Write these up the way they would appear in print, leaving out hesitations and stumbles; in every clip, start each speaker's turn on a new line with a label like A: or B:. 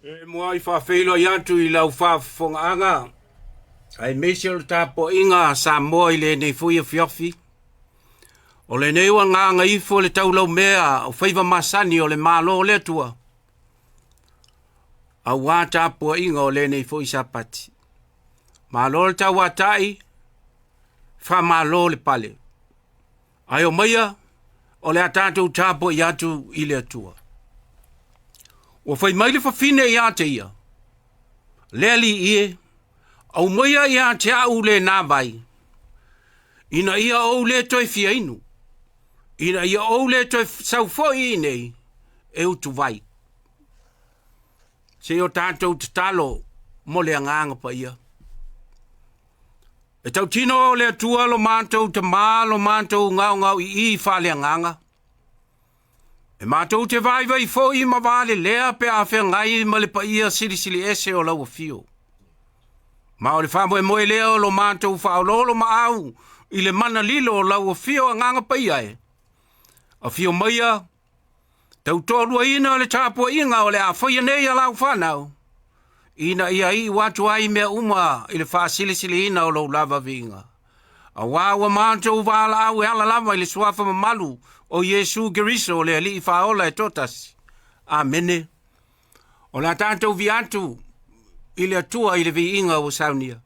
A: Mua I Faifeau iatu I lau whaafonga ai Michel Tapuaiga Samoa I le nei Vagatai Afiafi. O le nei wa nganga ifo le taulau mea o whaiva masani o le Malolo le tua. A wā Tapuaiga o le nei Sapati. Malolo Tawatai, wha Malolo le pale. Ai o maia o le atatou tapo iatu I le atua. O whai mai le whawhine ia te ia. Leli ie, au maia ia te au le nāwai. Ina ia au le toi fia inu. Ina ia au le toi saufoi nei, e utu vai. Se o tātou te talo, mo le anganga pa ia. E tau tino le atua lo mātou te mā lo mātou ngau I whale anganga. E mātou te vai fo I ma vale lea pe a whea ngai ma le pa ia sili ese o lau fio. Ma o le whamoe moe lea o lo mātou whaololo ma au I le mana lilo o lau fio a nganga pa ia e. A fio maia, tau tōrua ina le Tapuaiga o le a whaia nei a lau whanau. Ina ia I watu ai mea uma I le wha sili ina o lau lava vinga. A wawa mātou wala au e ala lava I le suafa mamalu o Yesu Geriso le ali faola e totas. Amene. O la tātou viatu I le atua I le viinga o saunia.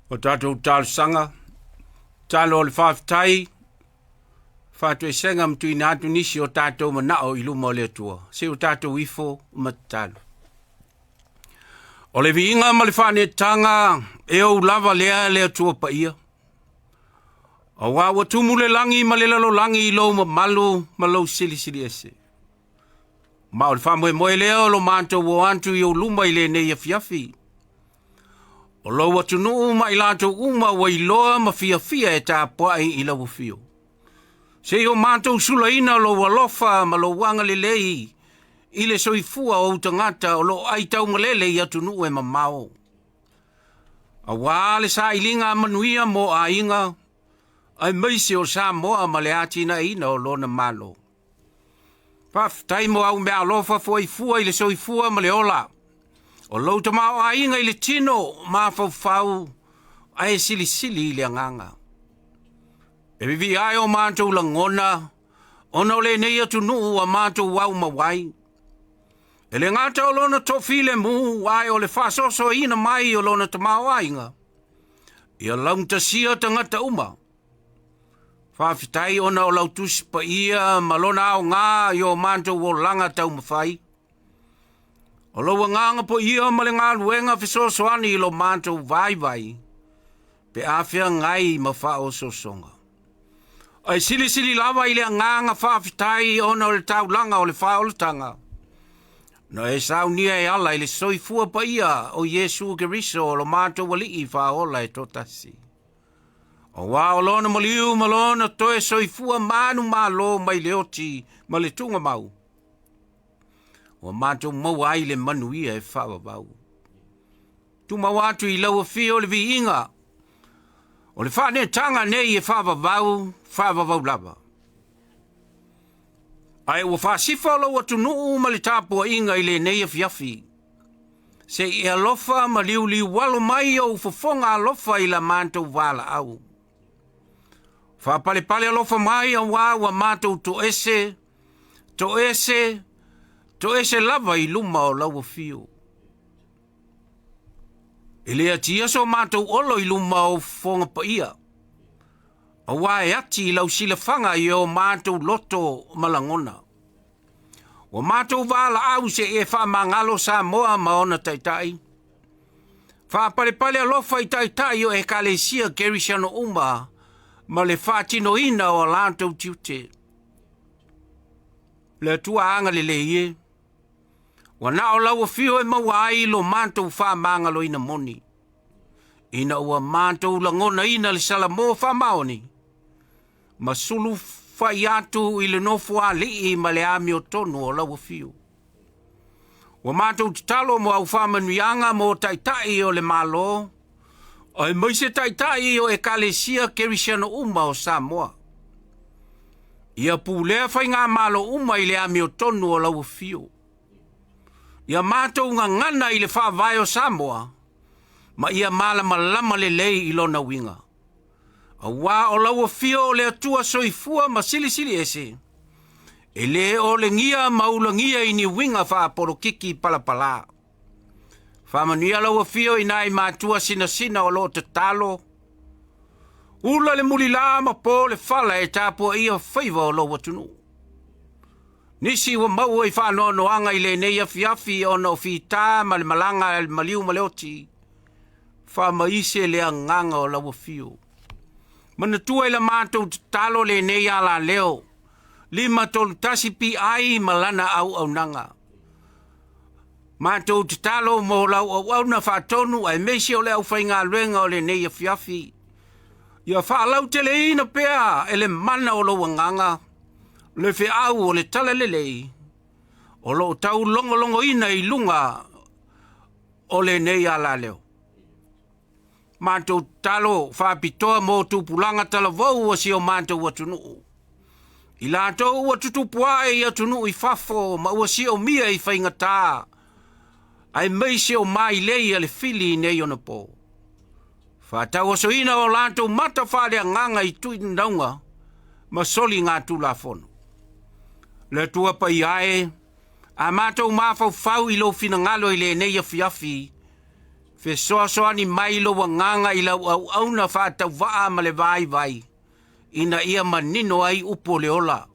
A: O tātou tālusanga, tālo le whawhitai, whātue senga mtu ina atu nisi o tātou manao I luma o le atua. Se o tātou ifo o matatalu. O le viinga ma le whanetanga e au lava lea tua pa ia. O wawa tumule langi ma le lalo langi I lo ma lo sili ese. Ma o le whamoe lea o lo manto wo antu I o luma I le nei Afiafi. O lo watu nuu ma I lato uma wa I loa ma fia e Tapuaiga I lau fio. Se o manto sulaina lo walofa ma lo wanga le lei I le soifua o tangata o lo ai tau malele I atu nuu e mamao. A wale sa ilinga manuia mo a inga ai meise o Samoa ma le atina ina o lona malo. Paftai mo au mea alofa foifua I le soifua ma le ola. O lo tamao a inga I le tino ma faufau ai sili I le anganga. E vivi ai o mantou langona, ona o le nei atu nuu a mantou wau mawai. E le ngata o lona tofile mu, ai o le fasoso ina mai o lona tamao a inga. Ia launta sia tangata uma. Whawhitai ona o lautusi pa ia, malona au ngā i o mantou o langa tau mawhai. O laua nganga po ia ma le ngā luenga fisosoani I lo mantou vai. Pe afia ngai ma whao sosonga. Ai sili lava I le nganga whawhitai ona o le tau langa o le whaoltanga. No e sau nia e ala I le soifua pa ia o Yesu Keriso o lo mantou wali I whaola e totasi. O wā o lona maliu malona toe soifua Manumalo mai le oti ma le tunga mau. O mantou mau ai le manuia e whawawau. Tu mau atu I lau fio le viinga. O le whane tanga nei e whawawau lava. Ai ua whasifa lo atu nuu ma le Tapuaiga I le nei Afiafi. Se I alofa ma liu walo mai o ufofonga alofa I la mantou wala au. Whapale alofa mai a wa mantou to ese lava I luma o lau fio. E le atia so mantou olo I luma o fonga pa ia. A wae ati I lau sila fanga I o mantou loto malangona. O mantou wala au se e wha mangalo Samoa ma ona taitai. Wha pale alofa I taitai o e kalesia kerisiano uma ma le whatino ina o lantou tiute. Le tua anga le leie. Wa na o lau fio e mawai lo mantou wha mangalo ina moni. Ina ua mantou langona ina le salamo wha maoni. Ma sulu whai atu I le nofu a lii ma le ami o tonu o lau fio. Wa mantou titalo mo au wha manuianga mo taitai o le malo. O e moise taitai o e kalesia kerisiano uma o Samoa. Ia pulea whai ngā malo uma I le ami o tonu o lau fio. Ia mātou ngana I le whawai o Samoa, ma ia malama le lei I lona winga. A wā o laua fio o le atua soifua ma sili ese. E le o le ngia maulangia I ni winga wha porokiki palapala. Whamanuia laua fio I nai mātua sina o lo te talo. Ula le mulila ma po le whala e Tapuaiga Faifeau o lo watunu. Nisi wa mau I whanoanga I le nei Afiafi o na ofita ma le malanga le maliu maleoti. Wha maise le anganga o laua fio. Mana tua I la mātou talo le nei ala leo. Lima tolu tasi pi ai malana au nanga. Mātou talo mo lau au na whatonu ai meisi o le au whainga luenga o le nei Afiafi. Ia whaalau te le ina pea ele mana o lo wanganga. Le fe au o le tala lelei. O lo tau longo ina I lunga o le nei ala leo. Mātou talo whapitoa mō tūpulanga tala vau o si o mātou watunuu. I lātou watutupua I atunuu I whafo ma ua si o mia I whaingatā. Ai meise o mai lei ale fili nei ona po. Whātau aso ina o lātou mata whālea nganga I tui ndaunga ma soli ngā tūlafono. Le tua pa I ae, a mātou mawhau I lo fina ngalo I le nei Afiafi. Fe soani mai lo wanganga I lau au na whātau waa ma le vai. Ina ia manino ai upo le ola.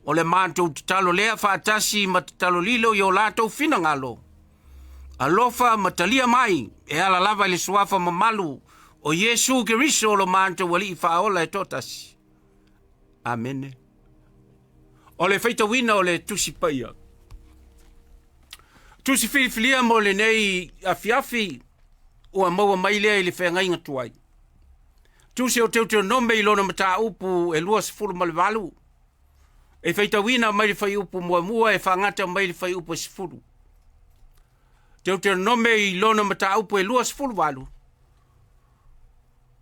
A: O le mātou talo lea whātasi ma talo lilo I o lātou fina ngalo. alofa matalia mai, e ala lava le suafa mamalu, o Yesu Keriso lo manto wali faola e totas. Amen. O le feita wina o le tusi paia. Tusi filifilia mo le nei afiafi, ua maua mailea i le whenga inga tuai. Tusi o teo nome i lona mata upu e lua sifuru malivalu. E feita wina mai le fai upu mua e whangata mai le fai upu sifuru. Teo nome i lona mata upu e lua sifuru valu.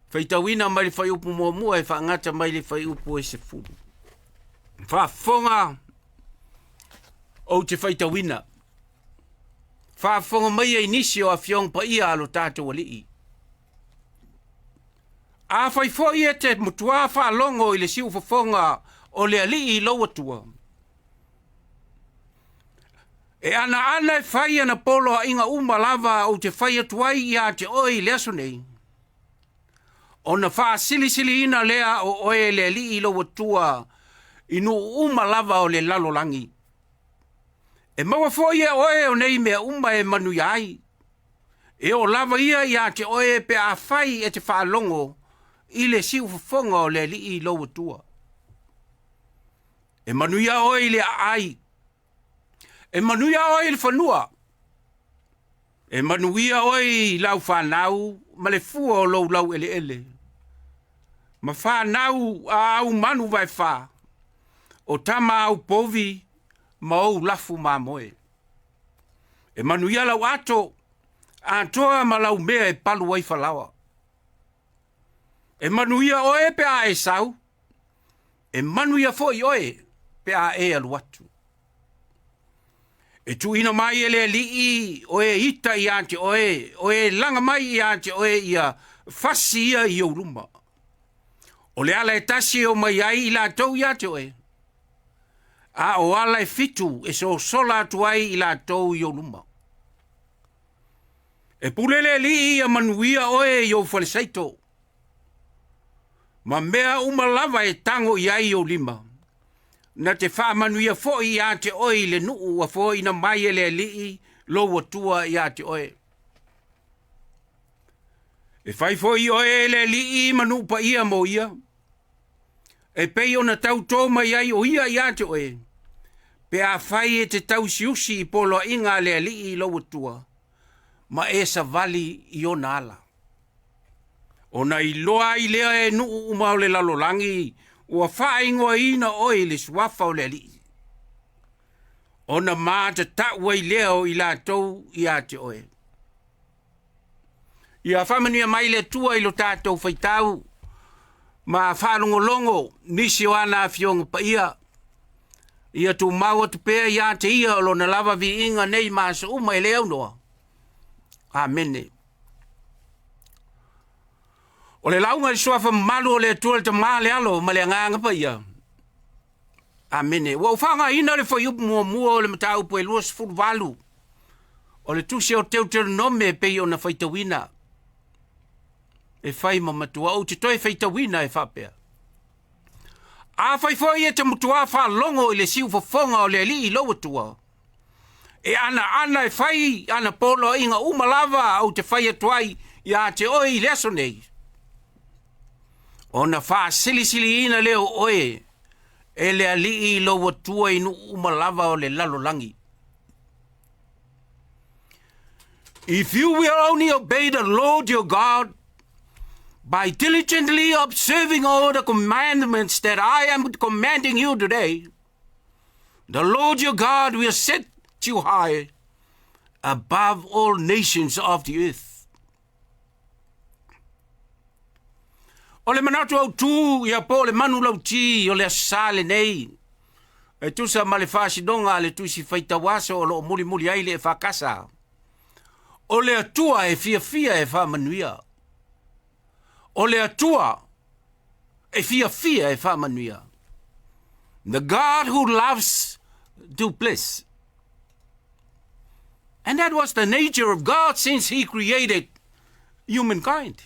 A: Feita wina mai le fai upu mua e whangata mai le fai upu e sifuru. Whafonga o te feita wina. Whafonga mai e nisi o a fiong pa ia alo tātou walii. A Faifeau e te mutua whalongo i le siu whafonga o le alii i loa tua. E ana e whai ana polo a inga lava o te whai atuai i a te oi le aso nei. O na wha sili ina lea o oe le alii i loa tua inu lava o le lalolangi. E maua fo ia oe o nei mea e manu iai. E o lava ia i a te oe pe a whai e te whaalongo i le siu whafonga o le alii i loa tua. E manuia oe i le ai. E manuia oe i le whanua. E manuia oe i lau whanau, ma le fua o lau ele. Ma whanau a au manu vai wha. O tama au povi, ma au lafu ma moe. E manuia lau ato, a toa ma lau mea e palu wai whalawa. E manuia oe pe a e sau. E manuia fo i oe pe a e alu atu. E tu ina mai ele lii oe ita i ante oe langa mai i ante oe ia fasi ia i uruma. O le ala e tasi o mai ai i la tau i ate oe. A o ala e fitu e so sola atu ai i la tau i uruma. E pulele lii ia manuia oe i o falesaito. Ma mea lava e tango i ai o lima. Na te wha manuia fo i a te oi le nuu a fo ina mai e le lii lo watua i a te oi. E Faifeau i oe le lii manu pa ia mo ia. E pei ona tau tōma i ai o ia i a te oi. Pe a whai e te tau siusi i polo inga le lii lo watua. Ma e sa vali i o nala. Ona i loa i lea e nuu umau le lalolangi. Ua whaingoa ina oi le suafa o le li. Ona māta taua i leo i la tau i a te oe. Ia whamanuia mai le tua i lo tātou whaitau. Ma whanongolongo nisi o ana fionga pa ia. Ia tu maua tu pēr i a te ia o lo na lava vi inga nei maasa uma i leo noa. Amene. O le launga i suafa malu o le tua te male alo ma le nganga pa ia. Amene. Wa ufanga ina le fai upu mua o le mata upu e lua sifuru valu. O le tusi o teu nome pe i o na faitawina. E fai ma matua o te toi faitawina e whapea. A Faifeau i e te mutua whalongo i le siu whafonga o le li i loa tua. E ana e fai ana polo inga umalava o te fai atuai i a te oi leso nei. Ona wha sili ina leo oe, e le alii lo watua inu umalava o le lalolangi. If you will only obey the Lord your God, by diligently observing all the commandments that I am commanding you today, the Lord your God will set you high above all nations of the earth. O le manatu au tū ia po le manu lau ti o le asale nei. E tusa ma le whasidonga le tusi whaitawasa o lo muli ai le e whakasa. O le atua e fia e whamanuia. O le atua e fia e whamanuia. The God who loves to bless. And that was the nature of God since he created humankind.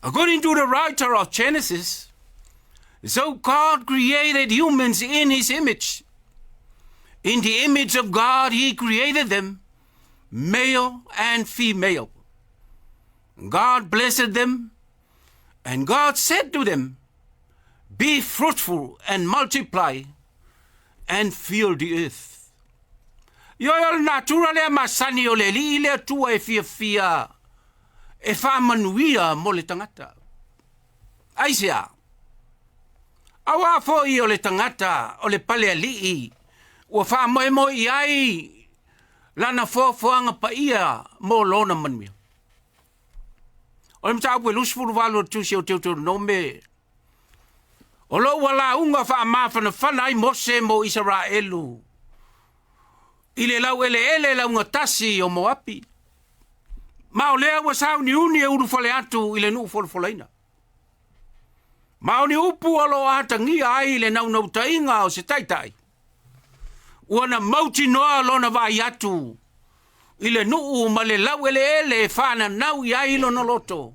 A: According to the writer of Genesis, so God created humans in his image. In the image of God, he created them, male and female. God blessed them, and God said to them, be fruitful and multiply and fill the earth. Yo natura le masani o le li le tua e fia e whamanuia mo le tangata. Aisea, awa foi o le tangata o le pale alii ua whamoe i ai lana fōwhanga pa ia mo lona manuia. O le mtau e lusfuru walu tusi o teutu nome. O lo wala unga whaamawhana whanai mose mo Israelu. I le lau ele lau ngā tasi o Moapi. Ma o lea wa sao ni uni e uru whale atu i le nuu whalaina. Ma o ni upu alo ata ngia ai le nau tainga o se taitai. Ua na mauti noa lona vai atu. I le nuu ma le lau ele whana nau i ai lo loto.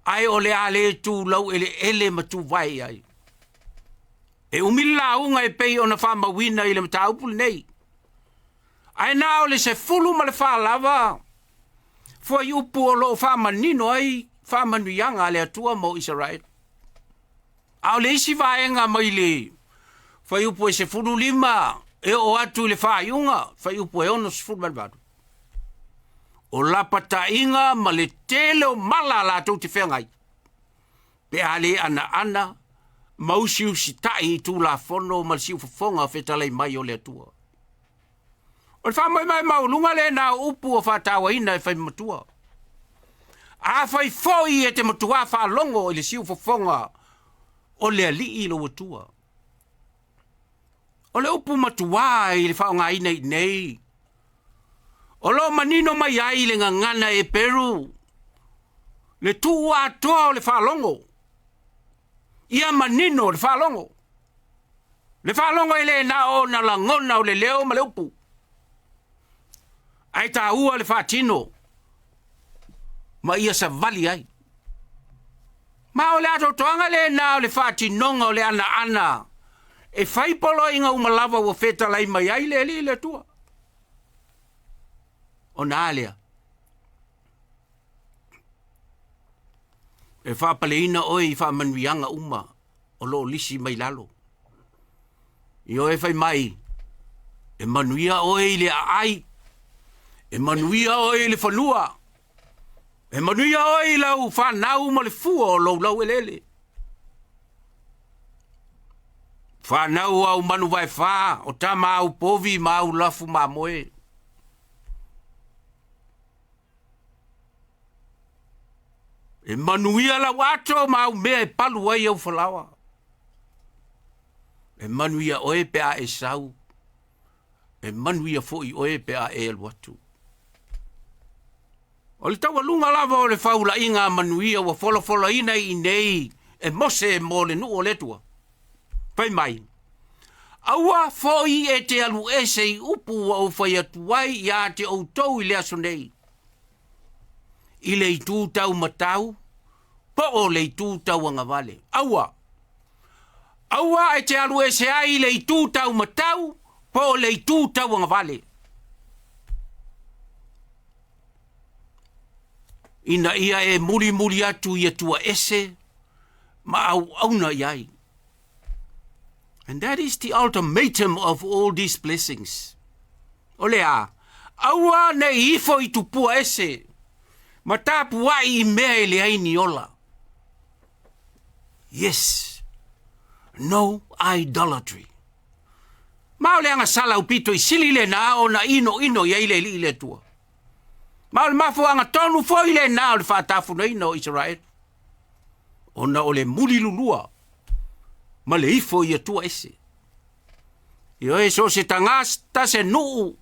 A: Ai o le ale tu lau ele matu vai ai. E umila unga e pei o na whamawina i le mataupul nei. Ai nao le se fulu ma le whalava. Fua i upu o lo whamanino ai whamanuianga le atua mo Israel. Au le isi vaenga mai le. Fua i upu e se fulu lima e o atu le whaiunga. Fua i upu e ono se fulu malvadu. O lapata inga ma le tele o mala la tau te whengai. Pe ale ana mausiu si tai tu la fono ma siu fonga fetalei mai o le atua. O le whamai mai maulunga le na upu o whatawa ina e whai matua. A Faifeau e te matua whalongo i le siu fonga o le alii lo atua. O le upu matua i le whaonga ina i nei. O lo manino mai ai le ngangana e Peru. Le tua atoa o le whalongo. Ia manino le whalongo. Le whalongo i le na o na langona o le leo ma le upu. Ai ta ua le whatino. Ma ia sa vali ai. Ma o le ato toanga le na o le whatinonga o le ana. E whaipolo inga umalawa o feta lai mai ai le tua. O na alea. E whapaleina oi i whamanuianga uma o lo lisi mai lalo. I o e whai mai. E manuia oi le ai. E manuia oi le whanua. E manuia oi lau whanau ma le fua o lau elele. Whanau au manu vai wha o tama au povi ma au lafu ma moe. E manuia la wato ma au mea e palu ai au whalawa. E manuia oe pe a e sau. E manuia fo i oe pe a e aluatu. O le tawa lunga lava o le whaula inga manuia wa fola ina i nei. E mose e mo le nu o letua. Pai mai. Aua fo i e te alu ese i upu au whai atuai i a te outou i le aso nei. I le itu tau matau, po o le itu tau anga vale. Aua e te alu e se ai le itu tau matau, po o le itu tau anga vale. Ina ia e muri atu i atua ese, ma au auna iai. And that is the ultimatum of all these blessings. Olea, aua ne ifo i tupua ese, ma tapuai I mea e le aini ola. Yes, no idolatry. Ma ole anga sala upito I sili le na o na ino I ile le tua. Ma ole mafu anga tonu fo I le na o le whatafu na ino Israel. O na ole muli lulua. Ma le ifo I atua ese. Io e so se tangasta se nuu.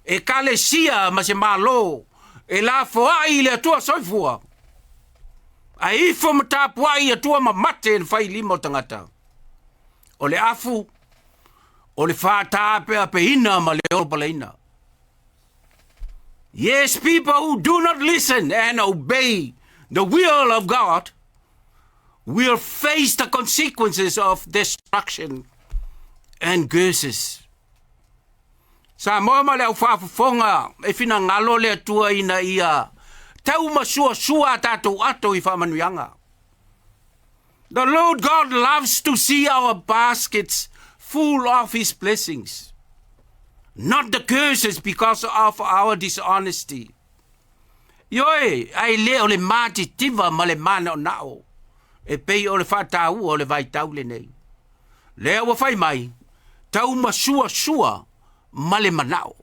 A: E kale sia ma se malo. E la foa I le atua soifua. A ifo ma tapuai atua ma mate e whai lima o tangata. O le afu. O le whatape a peina ma le orpalaina. Yes, people who do not listen and obey the will of God will face the consequences of destruction and curses. Samoa ma le au whaafafonga e whina ngalo le atua ina ia tau masua sua tātou ato I whamanuianga. The Lord God loves to see our baskets full of His blessings, not the curses because of our dishonesty. Yoe, ai le o le mati tiva ma le mana o nao, e pei o le whatau o le vaitau le nei. Lea wa whai mai, tau masua sua ma le manao.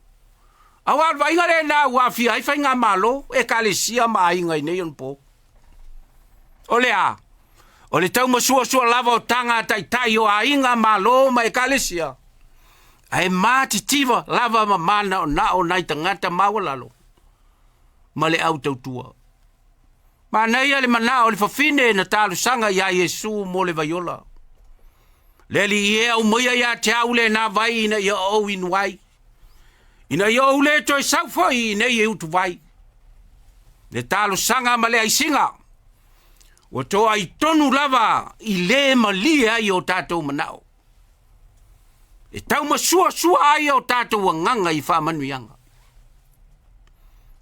A: Awal vai ngare na wa fi ai whai ngā malo, e ka le sia ma ai ngai nei on po. O lea, o le tau masua sua lava o tanga tai o a inga malo ma e ka le sia. Ai mati tiva lava ma mana o nao nai tangata mawalalo. Ma le au tautua. Ma nei ale manao le whawhine na tālu sanga ia Yesu mo le vaiola. Le li ia au moia ia te au le nā vai ina ia au inuai. Ina ia au le toi saufoi ina ia utu vai. Le tālu sanga ma le aisinga. O to ai tonu lava I le malia I o tātou manao. E tau masua ai o tātou nganga I whamanuianga.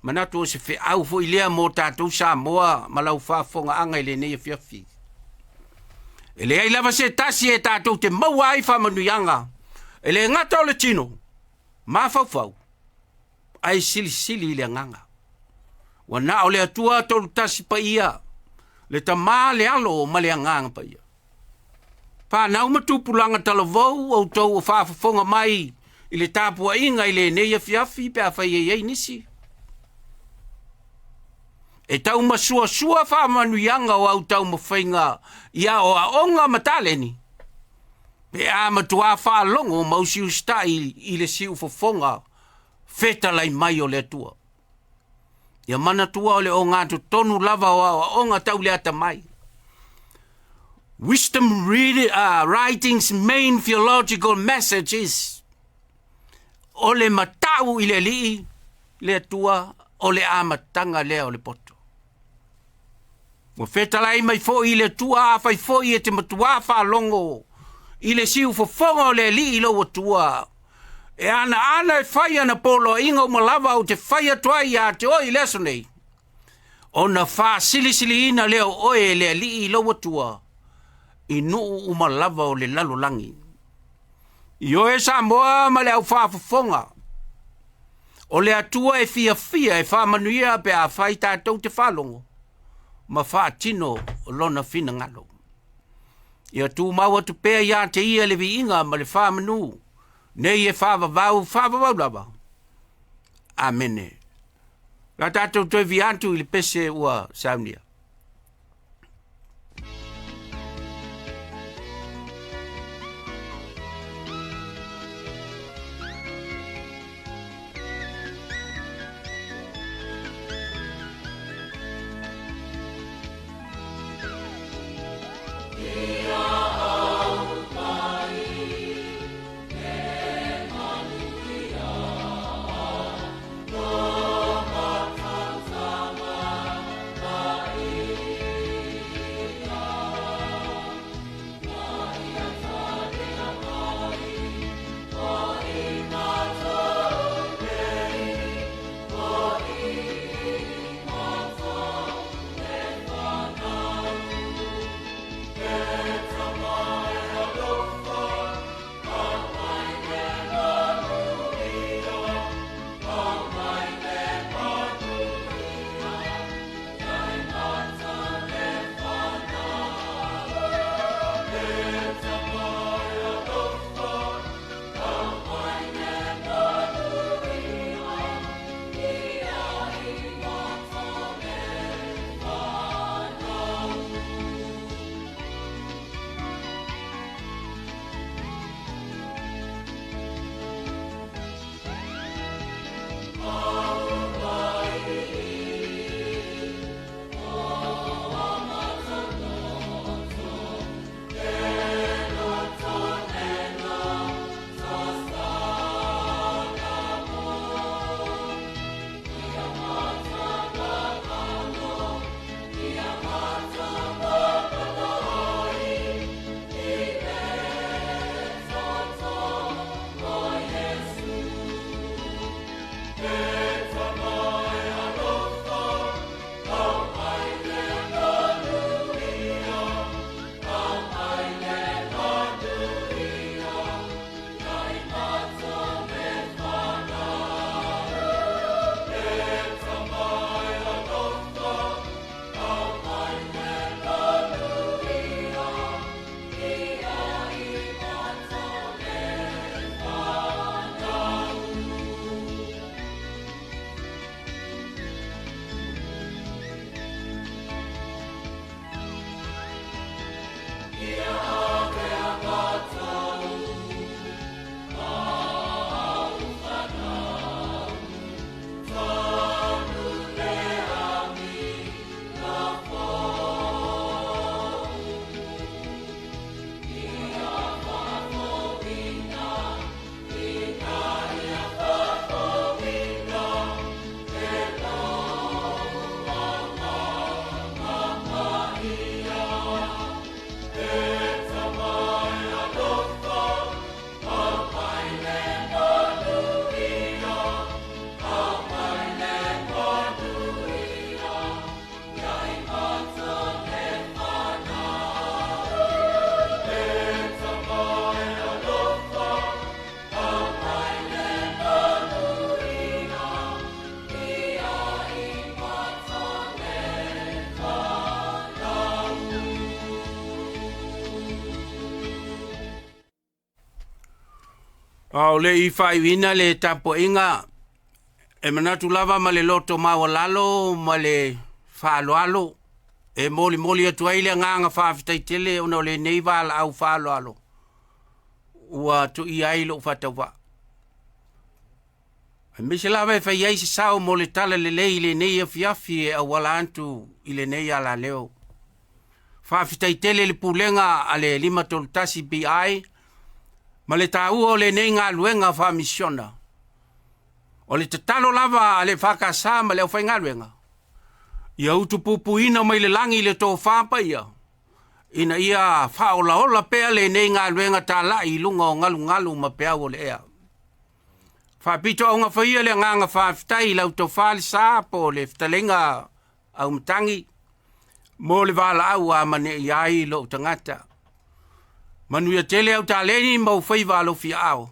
A: Manatu o se fe au fo ilea mo tātou Samoa malau whaafonga anga I le nei Afiafi. E le ai lava se tasi e tātou te maua ai whamanuianga. E le ngata o le tino, ma Faifeau, ai sili I le nganga. Wana o le atua tolu tasi pa ia, le tamā le alo ma le nganga pa ia. Whanau matupulanga talavou au tau o whaafonga mai I le Tapuaiga I le nei Afiafi pe a whai ei nisi. E tau masua whaamanuianga o au tau mawhainga ia o a onga mataleni. Pe a matua whaalongo mausiu stai I le siu fofonga feta lai mai o le atua. Ia mana tua o le o ngātu tonu lava o a onga tau le ata mai. Wisdom Writing's main theological message is o le matau I le lii le atua o le amatanga lea o le poto. Mo fetalai mai fo I le tua a Faifeau e te matua whaalongo I le siu fofonga o le li ilo o tua. E ana e whai ana polo inga o malawa o te whai atuai a te oi leso nei. O na wha sili ina leo oe le li ilo o tua. I nuu o malawa o le lalolangi. I oe Samoa ma le au wha fofonga. O le atua e fia e whamanuia pe a whai tātou te whalongo. Ma wha tino o lona whina ngalo. Ia tū maua tu pēa ia te ia le vi inga ma le whamanu. Nei e whavavau lava. Amene. La tātou toi vi antu I le pese ua saunia. O le I whaiwina le Tapuaiga e manatu lava ma le loto mawalalo ma le whaaloalo e moli atu ai le nganga whawhitaitele ona le neiva la au whaaloalo ua tu I ai lo whatauwa. Me se lava e whai ai se sao mo le tala le lei le nei Afiafi e awala antu I le nei ala leo. Whawhitaitele le pulenga a le 5 tolutasi BI ma le tāua o le nei ngā luenga whamisiona. O le tatalo lava a le whakasā ma le au whai ngā luenga. Ia utupupu ina mai le langi le tō whāpa ia. Ina ia whaola pea le nei ngā luenga tā lai lunga o ngalu ma pea o le ea. Whapito au ngā whaia le nganga whawhitai lau tō whāli sāpo le whitalenga au mtangi. Mo le wala au a mane iai lo tangata. Manuia tele au tāleni mau whaiva alo fia ao.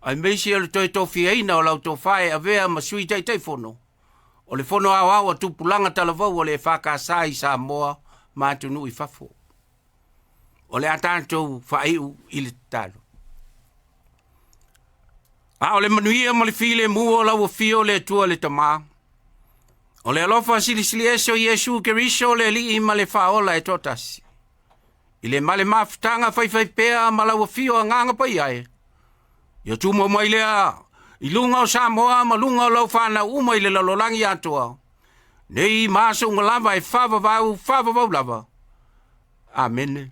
A: Ai meisi alo toi tofi eina o lau tō whae a vea ma sui tai fono. O le fono au a tupulanga talavau o le whakasā I Samoa ma atunu I Faifeau. O le atātou whaiu I le talo. A o le manuia ma le file mua o lau o fio le tua le tamā. O le alofa silisili ese o Iesu Keriso le li ma le whaola e totasi. I le male mafutanga Faifeau ma lau o fio a nganga pai ai. Ia tumo mai lea, I lunga o Samoa ma lunga o lau whana uma I le lalolangi atua. Nei maso unga lava e whavavau lava. Amen.